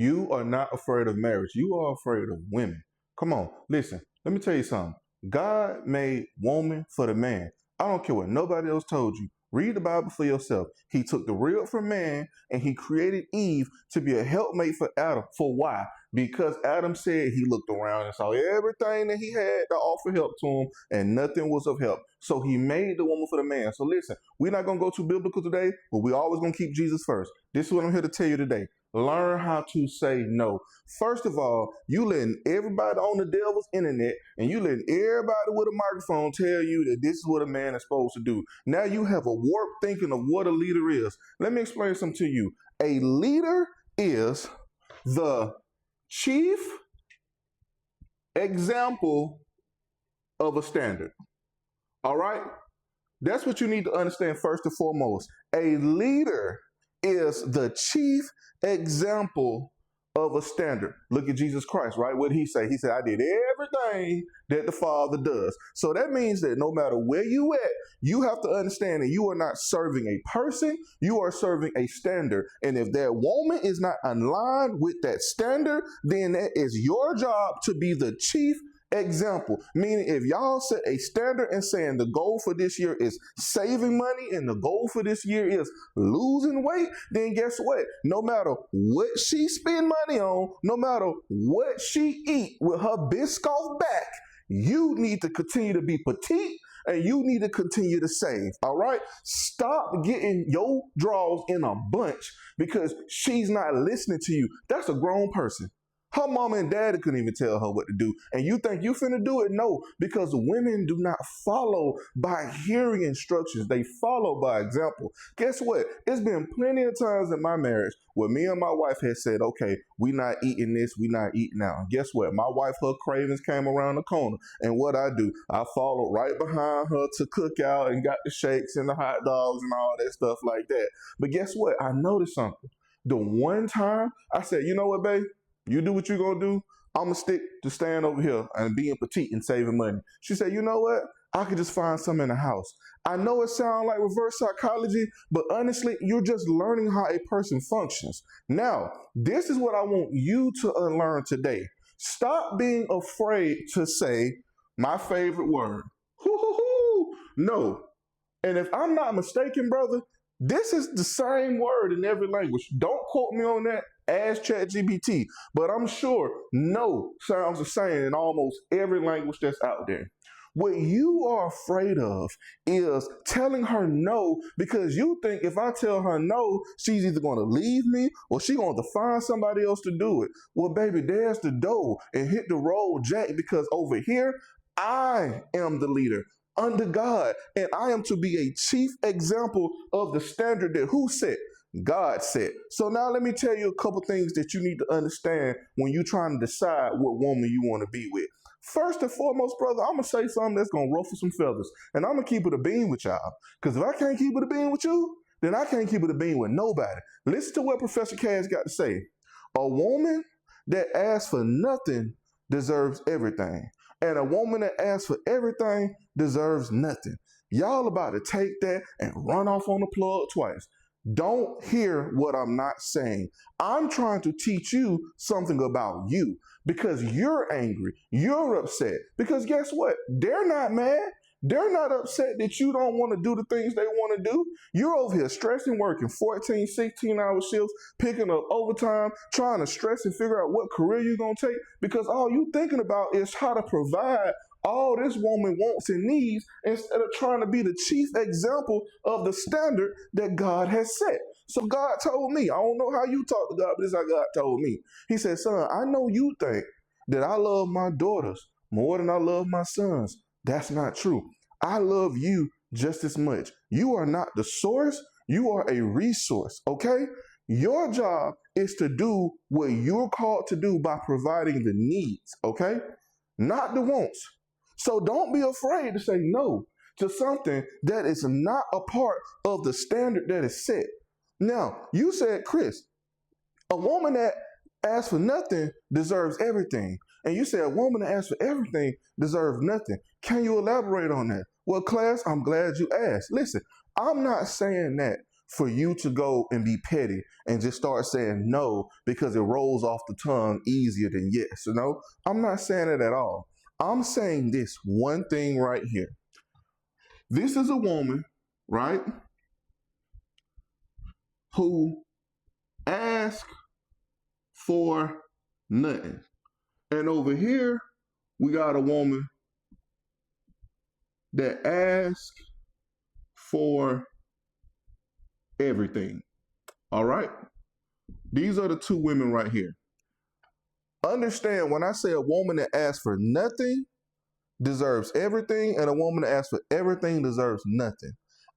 You are not afraid of marriage. You are afraid of women. Come on, listen. Let me tell you something. God made woman for the man. I don't care what nobody else told you. Read the Bible for yourself. He took the rib from man and he created Eve to be a helpmate for Adam. For why? Because Adam said he looked around and saw everything that he had to offer help to him and nothing was of help. So he made the woman for the man. So listen, we're not going to go too biblical today, but we always going to keep Jesus first. This is what I'm here to tell you today. Learn how to say no. First of all, you letting everybody on the devil's internet and you letting everybody with a microphone tell you that this is what a man is supposed to do. Now you have a warped thinking of what a leader is. Let me explain something to you. A leader is the chief example of a standard. All right? That's what you need to understand first and foremost. A leader is the chief example of a standard. Look at Jesus Christ, right? What did he say? He said, I did everything that the Father does. So that means that no matter where you at, you have to understand that you are not serving a person, you are serving a standard. And if that woman is not aligned with that standard, then that is your job to be the chief example. Meaning if y'all set a standard and saying the goal for this year is saving money and the goal for this year is losing weight, then guess what? No matter what she spend money on, no matter what she eat with her Biscoff back, you need to continue to be petite and you need to continue to save. All right? Stop getting your draws in a bunch because she's not listening to you. That's a grown person. Her mama and daddy couldn't even tell her what to do. And you think you finna do it? No, because women do not follow by hearing instructions. They follow by example. Guess what? It's been plenty of times in my marriage where me and my wife had said, okay, we not eating this, we not eating now. And guess what? My wife, her cravings came around the corner. And what I do, I followed right behind her to cook out and got the shakes and the hot dogs and all that stuff like that. But guess what? I noticed something. The one time I said, you know what, babe? You do what you're going to do. I'm going to stick to staying over here and being petite and saving money. She said, you know what? I could just find something in the house. I know it sounds like reverse psychology, but honestly, you're just learning how a person functions. Now, this is what I want you to unlearn today. Stop being afraid to say my favorite word. Hoo-hoo-hoo. No. And if I'm not mistaken, brother, this is the same word in every language. Don't quote me on that. Ask ChatGPT. But I'm sure no sounds the same in almost every language that's out there. What you are afraid of is telling her no because you think if I tell her no, she's either going to leave me or she's going to find somebody else to do it. Well, baby, there's the door and hit the road, Jack, because over here, I am the leader under God, and I am to be a chief example of the standard that who set? God set. So now let me tell you a couple things that you need to understand when you're trying to decide what woman you want to be with. First and foremost, brother, I'm going to say something that's going to ruffle some feathers, and I'm going to keep it a bean with y'all, because if I can't keep it a bean with you, then I can't keep it a bean with nobody. Listen to what Professor Cass got to say. A woman that asks for nothing deserves everything. And a woman that asks for everything deserves nothing. Y'all about to take that and run off on the plug twice. Don't hear what I'm not saying. I'm trying to teach you something about you because you're angry. You're upset. Because guess what? They're not mad. They're not upset that you don't want to do the things they want to do. You're over here stressing, working 14, 16-hour shifts, picking up overtime, trying to stress and figure out what career you're going to take because all you thinking about is how to provide all this woman wants and needs instead of trying to be the chief example of the standard that God has set. So God told me, I don't know how you talk to God, but this is how God told me. He said, son, I know you think that I love my daughters more than I love my sons. That's not true. I love you just as much. You are not the source. You are a resource, okay? Your job is to do what you're called to do by providing the needs, okay? Not the wants. So don't be afraid to say no to something that is not a part of the standard that is set. Now, you said, Chris, a woman that asks for nothing deserves everything. And you say a woman that asks for everything deserves nothing. Can you elaborate on that? Well, class, I'm glad you asked. Listen, I'm not saying that for you to go and be petty and just start saying no because it rolls off the tongue easier than yes. I'm not saying it at all. I'm saying this one thing right here. This is a woman, right, who asked for nothing. And over here, we got a woman that asks for everything. All right? These are the two women right here. Understand, when I say a woman that asks for nothing deserves everything, and a woman that asks for everything deserves nothing,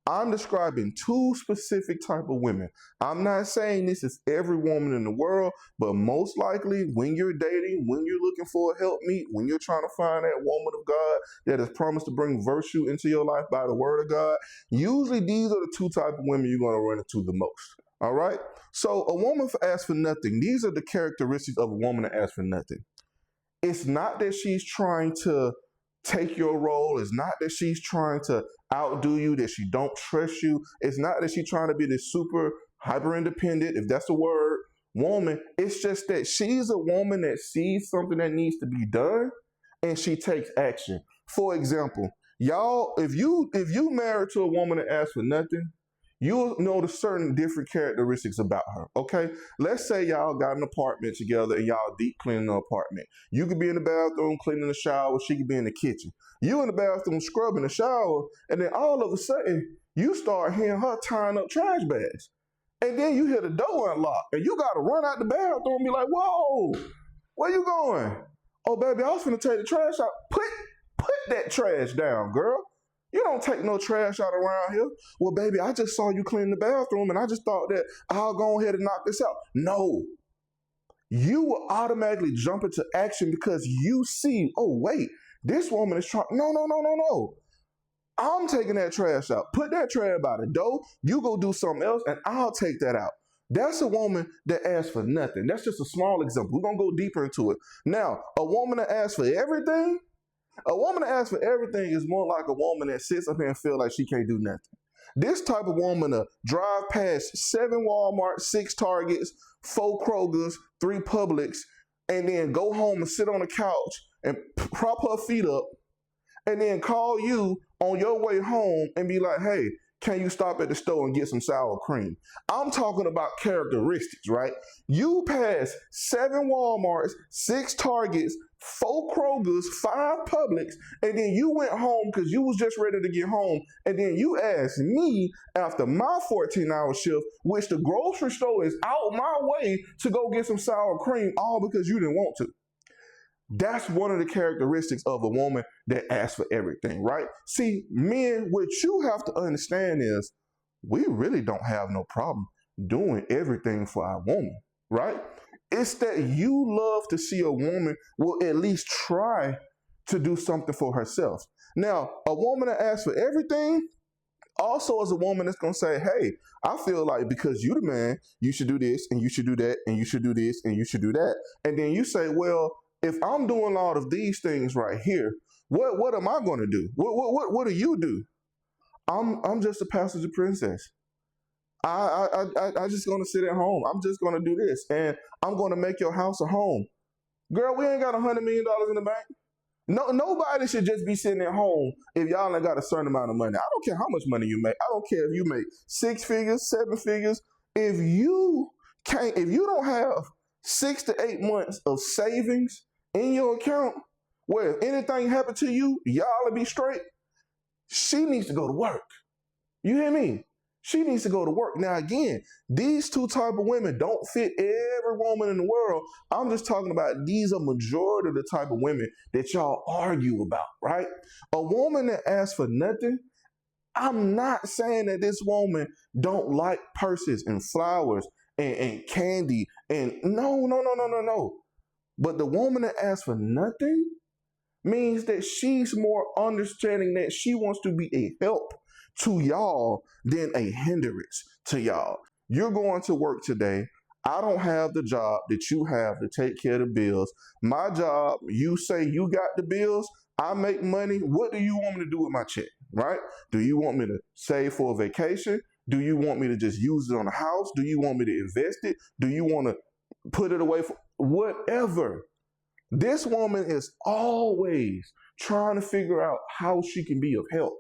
I'm describing two specific type of women. I'm not saying this is every woman in the world, but most likely when you're dating, when you're looking for a helpmeet, when you're trying to find that woman of God that has promised to bring virtue into your life by the word of God, usually these are the two type of women you're going to run into the most. All right? So a woman asks for nothing. These are the characteristics of a woman that asks for nothing. It's not that she's trying to take your role. It's not that she's trying to outdo you, that she don't trust you. It's not that she's trying to be this super hyper independent, if that's the word, woman. It's just that she's a woman that sees something that needs to be done and she takes action. For example, y'all, if you married to a woman that asks for nothing, you'll notice certain different characteristics about her, okay? Let's say y'all got an apartment together and y'all deep cleaning the apartment. You could be in the bathroom cleaning the shower, she could be in the kitchen. You in the bathroom scrubbing the shower, and then all of a sudden, you start hearing her tying up trash bags. And then you hear the door unlock, and you gotta run out the bathroom and be like, whoa, where you going? Oh, baby, I was finna take the trash out. Put that trash down, girl. You don't take no trash out around here. Well, baby, I just saw you clean the bathroom and I just thought that I'll go ahead and knock this out. No. You will automatically jump into action because you see, oh, wait, this woman is trying. No. I'm taking that trash out. Put that trash by the door. You go do something else and I'll take that out. That's a woman that asks for nothing. That's just a small example. We're going to go deeper into it. Now, a woman that asks for everything, a woman that asks for everything is more like a woman that sits up here and feels like she can't do nothing. This type of woman to drive past 7 Walmart, 6 Targets, 4 Krogers, 3 Publix, and then go home and sit on the couch and prop her feet up, and then call you on your way home and be like, hey, can you stop at the store and get some sour cream? I'm talking about characteristics, right? You passed 7 Walmarts, 6 Targets, 4 Krogers, 5 Publix, and then you went home because you was just ready to get home, and then you asked me after my 14-hour shift, which the grocery store is out my way, to go get some sour cream, all because you didn't want to. That's one of the characteristics of a woman that asks for everything, right? See, men, what you have to understand is we really don't have no problem doing everything for our woman, right? It's that you love to see a woman will at least try to do something for herself. Now, a woman that asks for everything also is a woman that's going to say, hey, I feel like because you the man, you should do this and you should do that and you should do this and you should do that. And then you say, well, if I'm doing all of these things right here, what am I going to do? What do you do? I'm just a passenger princess. I just gonna sit at home. I'm just gonna do this, and I'm gonna make your house a home. Girl, we ain't got $100 million in the bank. No, nobody should just be sitting at home if y'all ain't got a certain amount of money. I don't care how much money you make. I don't care if you make 6 figures, 7 figures. If you don't have 6 to 8 months of savings in your account, where if anything happened to you, y'all will be straight. She needs to go to work. You hear me? She needs to go to work. Now, again, these two type of women don't fit every woman in the world. I'm just talking about these are majority of the type of women that y'all argue about, right? A woman that asks for nothing, I'm not saying that this woman don't like purses and flowers and candy and no. But the woman that asks for nothing means that she's more understanding that she wants to be a help to y'all than a hindrance to y'all. You're going to work today. I don't have the job that you have to take care of the bills. My job, you say you got the bills, I make money. What do you want me to do with my check, right? Do you want me to save for a vacation? Do you want me to just use it on the house? Do you want me to invest it? Do you want to put it away for whatever? This woman is always trying to figure out how she can be of help.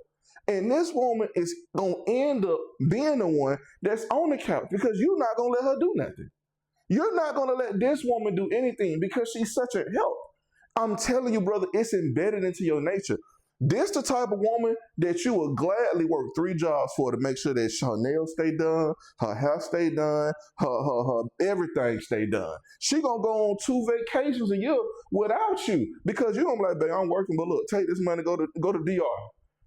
And this woman is going to end up being the one that's on the couch because you're not going to let her do nothing. You're not going to let this woman do anything because she's such a help. I'm telling you, brother, it's embedded into your nature. This the type of woman that you will gladly work 3 jobs for to make sure that her nails stay done, her hair stay done, her everything stay done. She gonna go on 2 vacations a year without you because you gonna be like, babe, I'm working, but look, take this money, go to DR.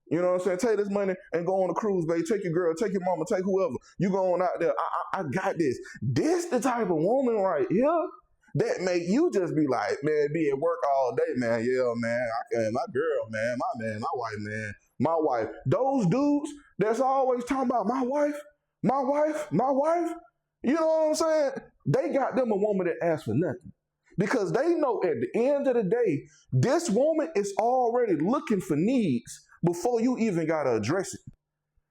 You know what I'm saying? Take this money and go on a cruise, babe. Take your girl, take your mama, take whoever. You going out there. I got this. This the type of woman right here that make you just be like, man, be at work all day, man. Yeah, man. My girl, man. My man, my wife, man. My wife. Those dudes that's always talking about my wife, my wife, my wife. You know what I'm saying? They got them a woman that asks for nothing. Because they know at the end of the day, this woman is already looking for needs before you even got to address it.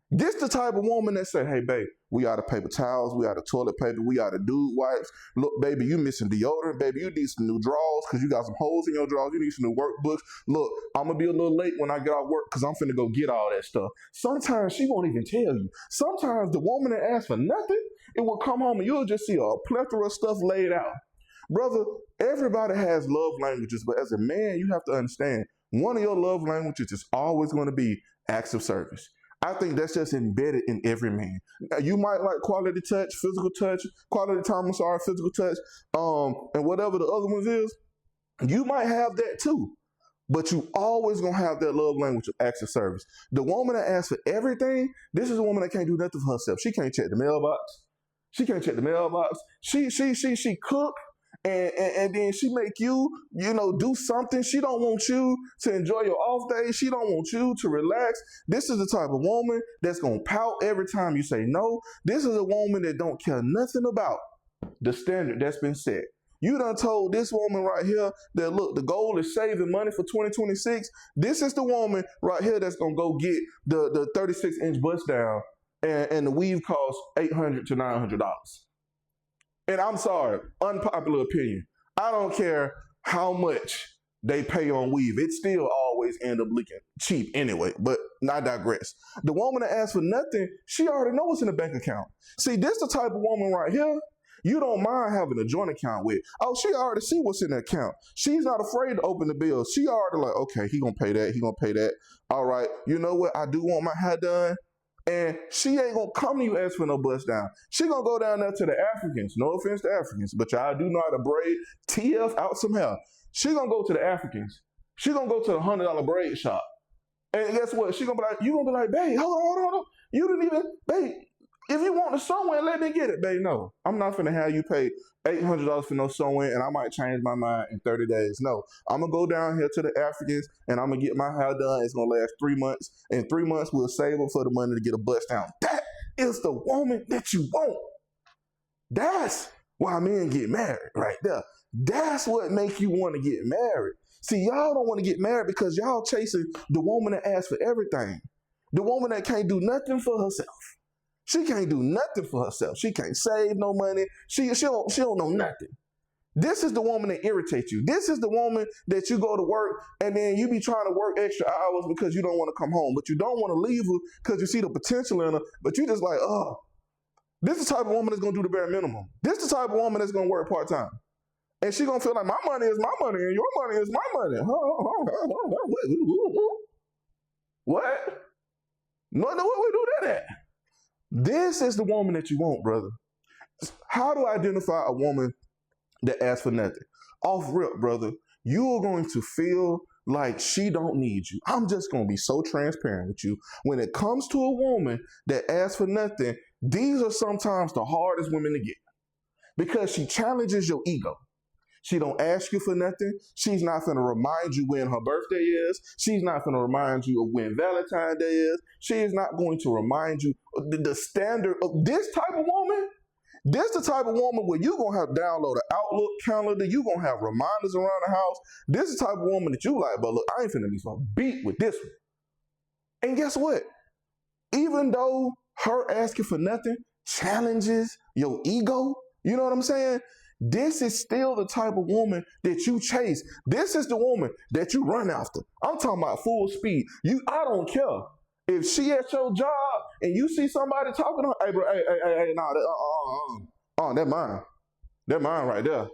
This the type of woman that say, hey, babe, we out of paper towels, we out of toilet paper, we out of dude wipes. Look, baby, you missing deodorant. Baby, you need some new drawers because you got some holes in your drawers. You need some new workbooks. Look, I'm going to be a little late when I get off work because I'm finna go get all that stuff. Sometimes she won't even tell you. Sometimes the woman that asks for nothing, it will come home and you'll just see a plethora of stuff laid out. Brother, everybody has love languages, but as a man, you have to understand one of your love languages is always going to be acts of service. I think that's just embedded in every man. You might like quality touch, physical touch, quality time, physical touch, and whatever the other ones is. You might have that too, but you always gonna have that love language of acts of service. The woman that asks for everything, this is a woman that can't do nothing for herself. She can't check the mailbox. She can't check the mailbox. She cook. And then she make you, do something. She don't want you to enjoy your off day. She don't want you to relax. This is the type of woman that's going to pout every time you say no. This is a woman that don't care nothing about the standard that's been set. You done told this woman right here that, look, the goal is saving money for 2026. This is the woman right here that's going to go get the 36-inch bust down and the weave costs $800 to $900. And I'm sorry, unpopular opinion. I don't care how much they pay on weave. It still always end up looking cheap anyway, but I digress. The woman that asks for nothing, she already knows what's in the bank account. See, this the type of woman right here you don't mind having a joint account with. Oh, she already see what's in the account. She's not afraid to open the bills. She already like, okay, he gonna pay that, he gonna pay that. All right, you know what? I do want my hair done. And she ain't gonna come to you ask for no bust down. She gonna go down there to the Africans. No offense to Africans, but y'all do know how to braid TF out some hair. She gonna go to the Africans. She gonna go to the $100 braid shop. And guess what? She gonna be like, you gonna be like, babe, hold on. You didn't even, babe, if you want the sewing, let me get it, babe. No, I'm not finna have you pay $800 for no sewing and I might change my mind in 30 days. No, I'm gonna go down here to the Africans and I'm gonna get my hair done. It's gonna last 3 months. In 3 months, we'll save her for the money to get a bust down. That is the woman that you want. That's why men get married right there. That's what makes you want to get married. See, y'all don't want to get married because y'all chasing the woman that asks for everything. The woman that can't do nothing for herself. She can't do nothing for herself. She can't save no money. She don't know nothing. This is the woman that irritates you. This is the woman that you go to work and then you be trying to work extra hours because you don't want to come home, but you don't want to leave her because you see the potential in her, but you just like, oh, this is the type of woman that's going to do the bare minimum. This is the type of woman that's going to work part-time. And she going to feel like my money is my money and your money is my money. What? No, where we do that at? This is the woman that you want, brother. How to identify a woman that asks for nothing? Off rip, brother, you are going to feel like she don't need you. I'm just going to be so transparent with you. When it comes to a woman that asks for nothing, these are sometimes the hardest women to get because she challenges your ego. She don't ask you for nothing. She's not going to remind you when her birthday is. She's not going to remind you of when Valentine's Day is. She is not going to remind you of the standard of this type of woman. This the type of woman where you're going to have download an Outlook calendar. You're going to have reminders around the house. This is the type of woman that you like, but look, I ain't finna be so beat with this one. And guess what? Even though her asking for nothing challenges your ego. You know what I'm saying? This is still the type of woman that you chase. This is the woman that you run after. I'm talking about full speed. I don't care. If she at your job and you see somebody talking to her, hey, bro, hey, nah, that mine. That mine right there.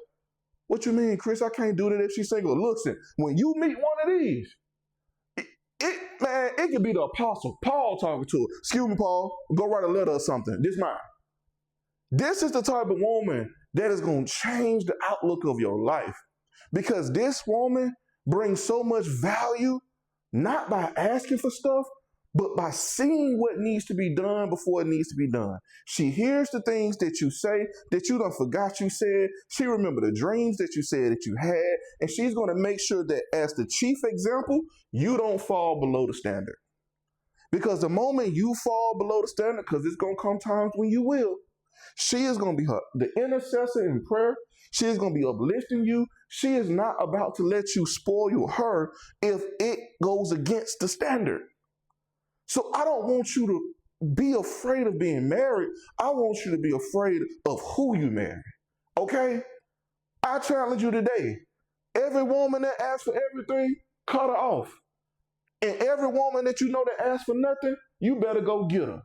What you mean, Chris? I can't do that if she's single. Listen, when you meet one of these, it could be the apostle Paul talking to her. Excuse me, Paul. Go write a letter or something. This mine. This is the type of woman that is going to change the outlook of your life, because this woman brings so much value, not by asking for stuff, but by seeing what needs to be done before it needs to be done. She hears the things that you say that you done forgot you said. She remember the dreams that you said that you had, and she's going to make sure that as the chief example, you don't fall below the standard. Because the moment you fall below the standard, because it's going to come times when you will, she is going to be the intercessor in prayer. She is going to be uplifting you. She is not about to let you spoil her if it goes against the standard. So I don't want you to be afraid of being married. I want you to be afraid of who you marry. Okay? I challenge you today. Every woman that asks for everything, cut her off. And every woman that you know that asks for nothing, you better go get her.